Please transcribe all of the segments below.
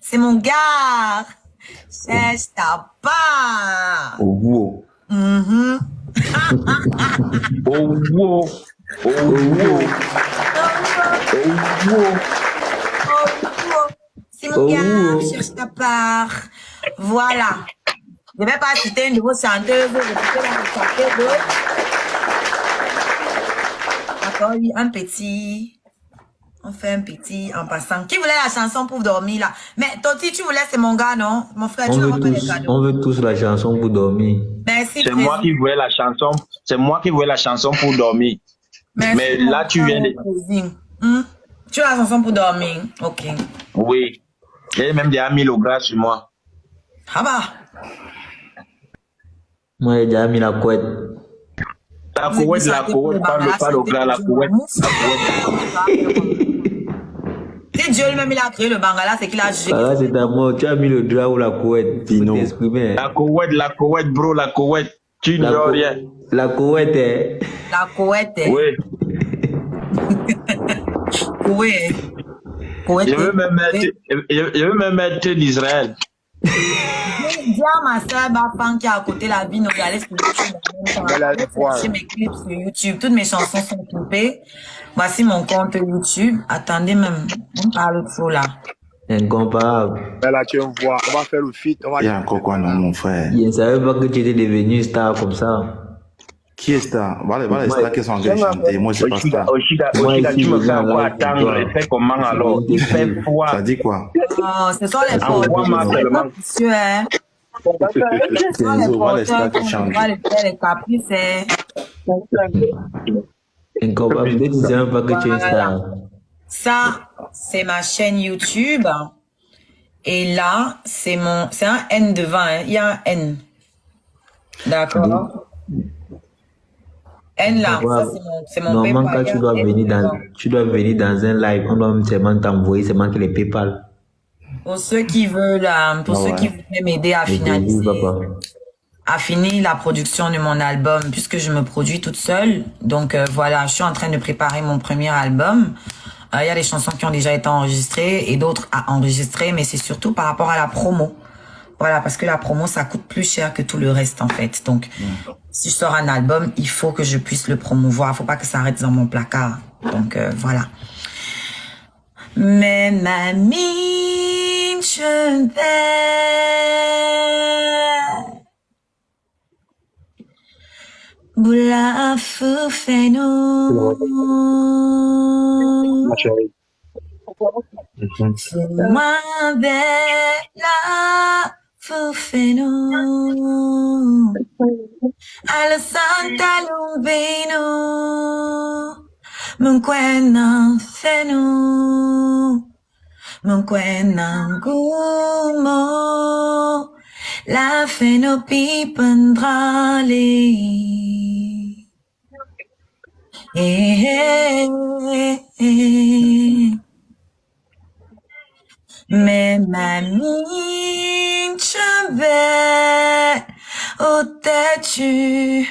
C'est mon gars. Cherche ta part. Oh, wow. Mhm. Oh, wow. Oh, wow. Oh, wow. C'est mon Oh, gars. wow. Cherche ta part. Voilà. Je ne vais pas citer une de vos chanteuses. Je vais la chanter d'autres. D'accord, oui, un petit. On fait un petit en passant. Qui voulait la chanson pour dormir là? Mais Toti, tu voulais, c'est mon gars, non? Mon frère, tu n'auras pas les cadeaux. On veut tous la chanson pour dormir. Merci, C'est moi qui voulais la chanson. C'est moi qui voulais la chanson pour dormir. Merci, Mais là, tu viens de... Tu as la chanson pour dormir. Ok. Oui. J'ai même déjà mis le gras sur moi. Ah bah. Moi, j'ai déjà mis la couette. La couette, pas le gras, la couette. Si Dieu lui-même il a créé le Bangala, c'est qu'il a jugé. Ah, c'est à moi. Tu as mis le drap ou la couette. Pino. La couette, bro, la couette. Tu ne vois rien. La couette, hein. La couette. Oui. Oui. Je veux même mettre d'Israël. Dis à ma soeur Bafan qui est à côté la vie, nous aller sur YouTube. J'ai mes clips sur YouTube. Toutes mes chansons sont clippées. Voici mon compte YouTube. Attendez même. On parle trop là. Incomparable. Mais là, tu me vois, on va faire le feat. Il y a encore quoi, non, mon frère? Je ne savais pas que tu étais devenu star comme ça. Qui est star? Voilà les stars qui sont en train de chanter. Moi, je ne sais pas star. Oshida, tu me fais encore attendre. Et fais comment alors? Il fait froid. Ça dit quoi? Oh, ce sont les Envoie-moi seulement. Monsieur, hein. C'est Enzo, voilà les stars qui chantent. On va les faire les caprices, hein. Incomparable. Peut-être que tu ne savais pas que tu es star. Ça, c'est ma chaîne YouTube. Et là, c'est un N devant, hein. Il y a un N. D'accord? N là, ça c'est mon Normalement, PayPal. quand tu dois venir dans un live, on doit seulement t'envoyer seulement que les PayPal. Pour ceux qui veulent, qui veulent m'aider à finaliser, à finir la production de mon album, puisque je me produis toute seule. Donc voilà, je suis en train de préparer mon premier album. Il y a des chansons qui ont déjà été enregistrées et d'autres à enregistrer, mais c'est surtout par rapport à la promo. Voilà, parce que la promo, ça coûte plus cher que tout le reste, en fait. Donc, si je sors un album, il faut que je puisse le promouvoir. Il faut pas que ça reste dans mon placard. Donc, voilà. Mais mamie, je vais Boula foufeno. Moi bella foufeno. Alla Santa Lubino. Munquena feno. Munquena gumo. La feno pipendrali. Mais mamie, je vais au têtu.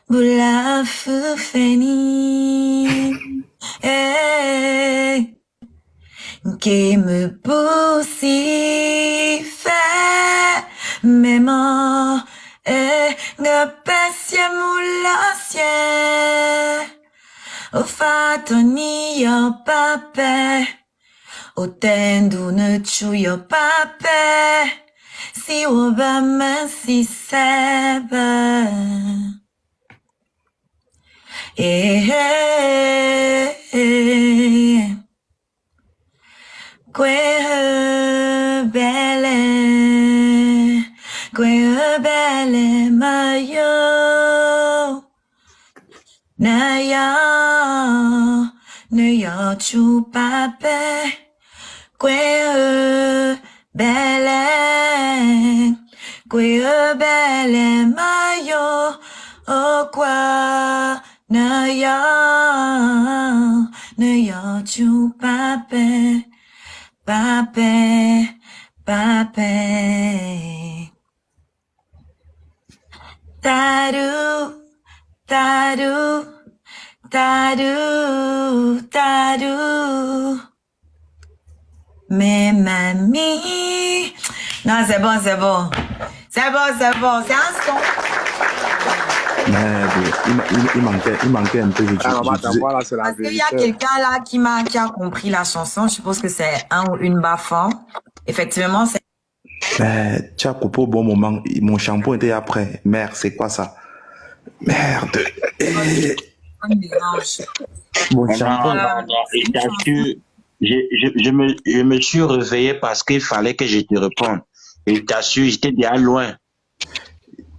Boula foufeni. Qui me poussi fait mémoire. Ngapesye moulasye. O fatoni yo pape. O tendu ne chu yo pape. Si o ba si sebe. Que belle. Que belle mayo. Naya. Naya chu pape. Que belle. Que belle mayo. Oh quoi. Naya. Naya chu pape. Pape. Pape. Taru, taru, taru, taru. Mais mamie. Non, c'est bon, c'est bon. C'est bon, c'est bon. C'est un son. Mais il manquait un peu. Voilà, c'est la Parce qu'il y a vérité. quelqu'un là qui a compris la chanson. Je suppose que c'est un ou une bafan. Effectivement, c'est Mais tu as coupé au bon moment. Mon shampoing était après. Merde, c'est quoi ça? Merde. un mélange. Mon Non, shampoing. non, non. Et t'assure, je me suis réveillé parce qu'il fallait que je te réponde. Et t'assure, j'étais déjà loin.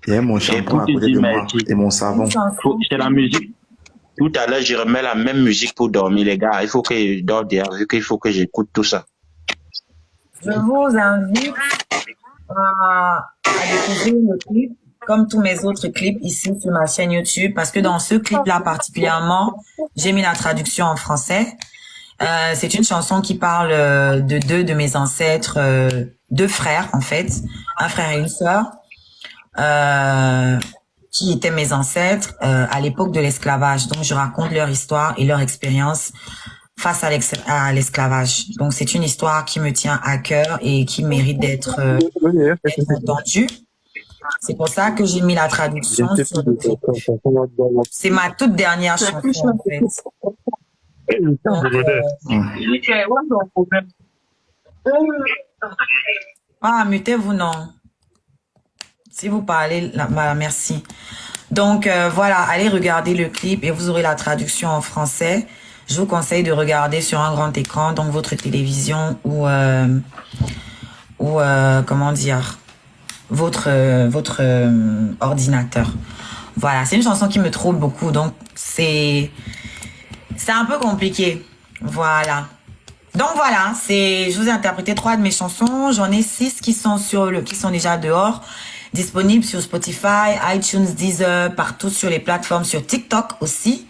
Il y a mon Et shampoing pour à te côté dire de moi merci. et mon savon. Une chanson. C'est la musique. Tout à l'heure, je remets la même musique pour dormir, les gars. Il faut que je dors derrière, vu qu'il faut que j'écoute tout ça. Je vous invite à découvrir le clip, comme tous mes autres clips ici sur ma chaîne YouTube, parce que dans ce clip-là particulièrement, j'ai mis la traduction en français. C'est une chanson qui parle de deux de mes ancêtres, deux frères en fait, un frère et une sœur, qui étaient mes ancêtres à l'époque de l'esclavage. Donc je raconte leur histoire et leur expérience face à l'esclavage. Donc c'est une histoire qui me tient à cœur et qui mérite d'être entendue. C'est pour ça que j'ai mis la traduction sur le clip. C'est ma toute dernière chanson en fait. Donc, mutez-vous non. Si vous parlez, là, merci. Donc voilà, allez regarder le clip et vous aurez la traduction en français. Je vous conseille de regarder sur un grand écran, donc votre télévision ou comment dire, votre ordinateur. Voilà, c'est une chanson qui me trouble beaucoup, donc c'est un peu compliqué. Voilà. Donc voilà, je vous ai interprété 3 de mes chansons. J'en ai 6 qui sont qui sont déjà dehors, disponibles sur Spotify, iTunes, Deezer, partout sur les plateformes, sur TikTok aussi.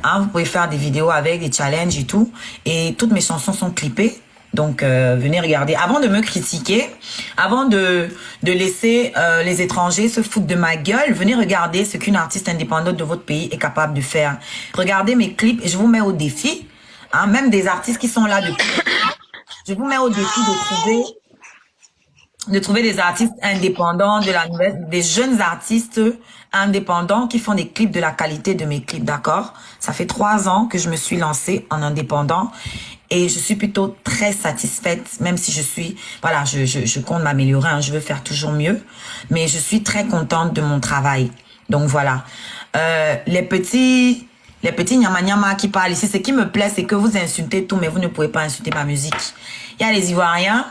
Hein, vous pouvez faire des vidéos avec des challenges et tout. Et toutes mes chansons sont clippées. Donc, venez regarder. Avant de me critiquer, avant de laisser les étrangers se foutre de ma gueule, venez regarder ce qu'une artiste indépendante de votre pays est capable de faire. Regardez mes clips et je vous mets au défi. Hein, même des artistes qui sont là depuis. Je vous mets au défi de trouver des artistes indépendants, des jeunes artistes indépendants qui font des clips de la qualité de mes clips, d'accord? Ça fait 3 ans que je me suis lancée en indépendant et je suis plutôt très satisfaite, même si je compte m'améliorer, hein, je veux faire toujours mieux, mais je suis très contente de mon travail. Donc voilà. Les petits nyama qui parlent ici, ce qui me plaît, c'est que vous insultez tout, mais vous ne pouvez pas insulter ma musique. Il y a les Ivoiriens.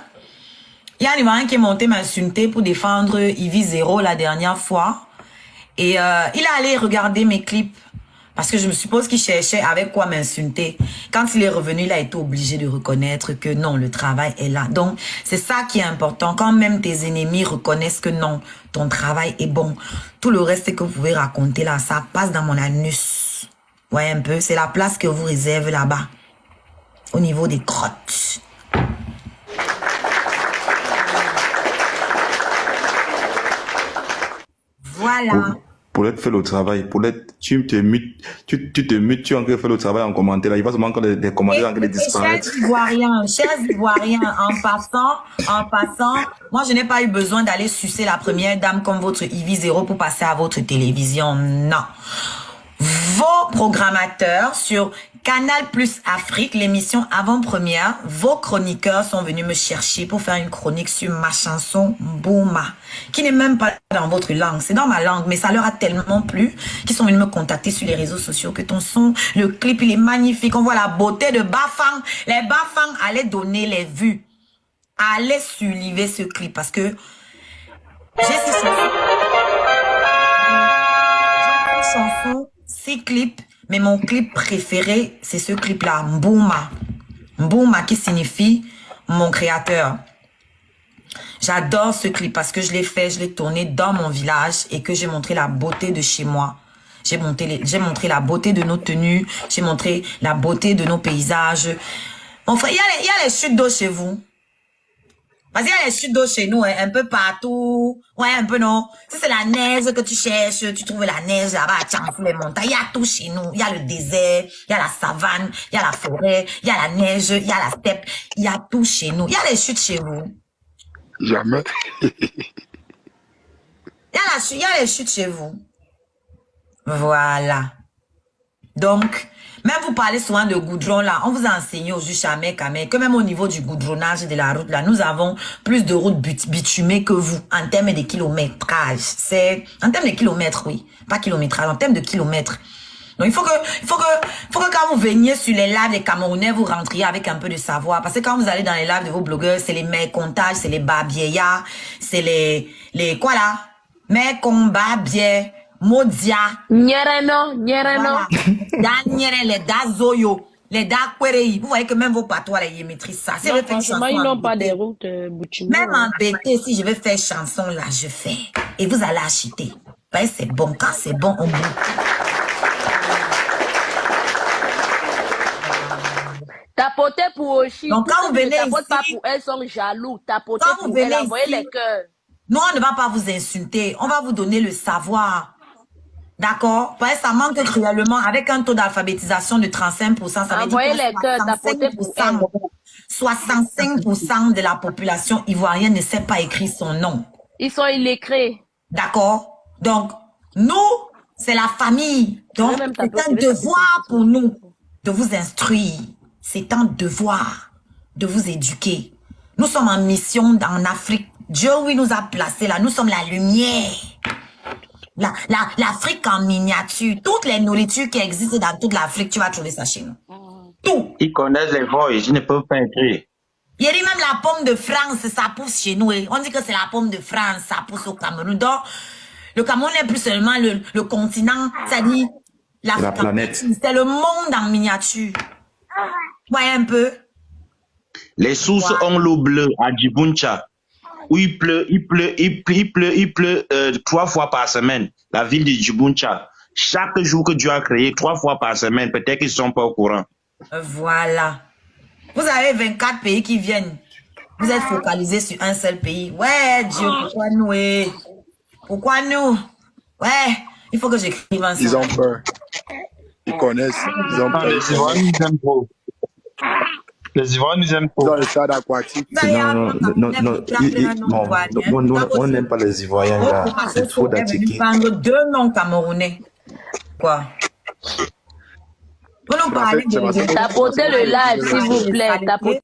Il y a un Ivoirien qui est monté m'insulter pour défendre Ivy Zero la dernière fois. Et il est allé regarder mes clips. Parce que je me suppose qu'il cherchait avec quoi m'insulter. Quand il est revenu, il a été obligé de reconnaître que non, le travail est là. Donc, c'est ça qui est important. Quand même tes ennemis reconnaissent que non, ton travail est bon. Tout le reste que vous pouvez raconter là, ça passe dans mon anus. Ouais, un peu. C'est la place que vous réserve là-bas. Au niveau des crottes. Voilà. Paulette fait le travail. Paulette, tu te mutes, tu as encore fait le travail en commentaire. Là. Il va seulement encore des commentaires encore disparaître. Chers Ivoiriens, en passant, moi je n'ai pas eu besoin d'aller sucer la première dame comme votre Ivy Zero pour passer à votre télévision. Non. Vos programmateurs sur Canal Plus Afrique, l'émission avant-première, vos chroniqueurs sont venus me chercher pour faire une chronique sur ma chanson Bouma, qui n'est même pas dans votre langue, c'est dans ma langue, mais ça leur a tellement plu qu'ils sont venus me contacter sur les réseaux sociaux que ton son, le clip, il est magnifique, on voit la beauté de Bafang. Les Bafang allaient donner les vues, allaient suivre ce clip parce que j'ai ces chansons, 6 clips. Mais mon clip préféré, c'est ce clip-là, Mbouma. Mbouma qui signifie mon créateur. J'adore ce clip parce que je l'ai tourné dans mon village et que j'ai montré la beauté de chez moi. J'ai montré la beauté de nos tenues, j'ai montré la beauté de nos paysages. Mon frère, il y a les chutes d'eau chez vous. Parce qu'il y a les chutes d'eau chez nous, hein, un peu partout. Ouais, un peu non. Si c'est la neige que tu cherches, tu trouves la neige là-bas à Tchampou, les montagnes. Il y a tout chez nous. Il y a le désert, il y a la savane, il y a la forêt, il y a la neige, il y a la steppe. Il y a tout chez nous. Il y a les chutes chez vous. Jamais. Il y a les chutes chez vous. Voilà. Donc, même vous parlez souvent de goudron là, on vous a enseigné au jamais que même au niveau du goudronnage de la route là, nous avons plus de routes bitumées que vous en termes de kilométrage. C'est en termes de kilomètres, oui, pas kilométrage, en termes de kilomètres. Donc il faut que quand vous veniez sur les lives des Camerounais, vous rentriez avec un peu de savoir, parce que quand vous allez dans les lives de vos blogueurs, c'est les mecs comptages, c'est les babieya, c'est les quoi là, mecs combat bien. Modia. Nyereno. Voilà. Les Dazoyo, les Dakwerei. Vous voyez que même vos patois, là, ils maîtrisent ça. Si Non, franchement, ils n'ont pas des routes bitumées. Même en BT, si je vais faire chanson, là, je fais. Et vous allez acheter. Ben, c'est bon. Quand c'est bon, on bouge. Tapoter pour Oshi. Donc, quand vous venez tapote ici, pas pour elles, sont jaloux. Tapoter quand vous pour elles, venez envoyez ici, les cœurs. nous, on ne va pas vous insulter. On va vous donner le savoir. D'accord? Parce que ça manque cruellement. Avec un taux d'alphabétisation de 35%, ça veut dire Envoyez que les cœurs, tapoter pour elles. 65% de la population ivoirienne ne sait pas écrire son nom. Ils sont illettrés. D'accord? Donc, nous, c'est la famille. Donc, c'est un devoir pour nous de vous instruire. C'est un devoir de vous éduquer. Nous sommes en mission en Afrique. Dieu, oui, nous a placés là. Nous sommes la lumière. L'Afrique en miniature. Toutes les nourritures qui existent dans toute l'Afrique, tu vas trouver ça chez nous. Tout. Ils connaissent les voices, ils ne peuvent pas écrire. Il y a même la pomme de France, ça pousse chez nous. On dit que c'est la pomme de France, ça pousse au Cameroun. Donc, le Cameroun n'est plus seulement le continent, ça dit la planète. C'est le monde en miniature. Voyez un peu. Les sources ont l'eau bleue à Djibouti, où il pleut 3 fois par semaine. La ville de Djibouti. Chaque jour que Dieu a créé, 3 fois par semaine. Peut-être qu'ils ne sont pas au courant. Voilà. Vous avez 24 pays qui viennent. Vous êtes focalisés sur un seul pays. Ouais, Dieu, pourquoi nous? Pourquoi nous? Ouais, il faut que j'écrive ensemble. Ils ont peur. Ils connaissent. Ils ont peur. Les Ivoiriens nous aiment trop. Les Ivoiriens nous aiment trop. Dans le stade aquatique. On n'aime pas les Ivoiriens là. C'est trop d'attaquer. Deux noms camerounais. Quoi? Vous nous parlez de... Tapotez le live, s'il vous plaît. Tapotez.